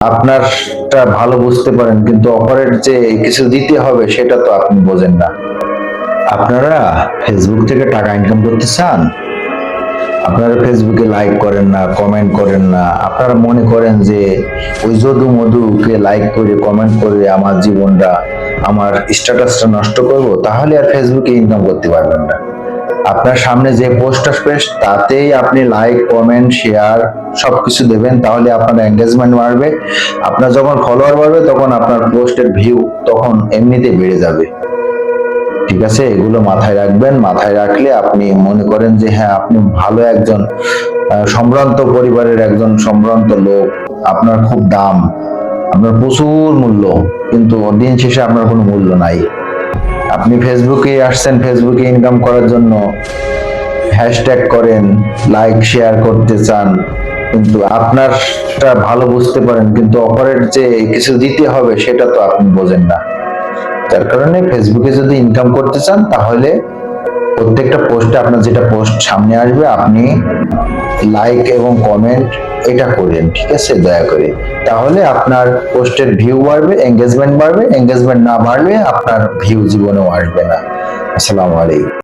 আপনারটা ভালো বুঝতে পারেন, কিন্তু অপরের যে কিছু দিতে হবে সেটা তো আপনি বোঝেন না। আপনারা ফেসবুক থেকে টাকা ইনকাম করতে চান, আপনারা ফেসবুকে লাইক করেন না, কমেন্ট করেন না, আপনারা মনে করেন যে ওই যদু মধুকে লাইক করে কমেন্ট করে আমার জীবনটা, আমার স্ট্যাটাসটা নষ্ট করব, তাহলে আর ফেসবুকে ইনকাম করতে পারবেন না। আপনার সামনে যে পোস্ট আসবে তাতেই আপনি লাইক, কমেন্ট, শেয়ার সবকিছু দেবেন, তাহলে আপনার এঙ্গেজমেন্ট বাড়বে। আপনার যখন ফলোয়ার বাড়বে তখন আপনার পোস্টের ভিউ তখন এমনিতেই বেড়ে যাবে। ঠিক আছে, এগুলো মাথায় রাখবেন। মাথায় রাখলে আপনি মনে করেন যে হ্যাঁ, আপনি ভালো একজন সম্ভ্রান্ত পরিবারের একজন সম্ভ্রান্ত লোক, আপনার খুব দাম, আপনার প্রচুর মূল্য, কিন্তু দিন শেষে আপনার কোনো মূল্য নাই। আপনি ফেসবুকে আসছেন ফেসবুকে ইনকাম করার জন্য, হ্যাশট্যাগ করেন, লাইক শেয়ার করতে চান, কিন্তু আপনারটা ভালো বুঝতে পারেন, কিন্তু অপরের যে কিছু দিতে হবে সেটা তো আপনি বোঝেন না। যার কারণে ফেসবুকে যদি ইনকাম করতে চান, তাহলে প্রত্যেকটা পোস্টে আপনার যেটা পোস্ট সামনে আসবে আপনি লাইক এবং কমেন্ট এটা করেন, ঠিক আছে, দয়া করে। তাহলে আপনার পোস্টের ভিউ বাড়বে, এঙ্গেজমেন্ট বাড়বে। এঙ্গেজমেন্ট না বাড়লে আপনার ভিউ জীবনেও আসবে না। আসসালামু আলাইকুম।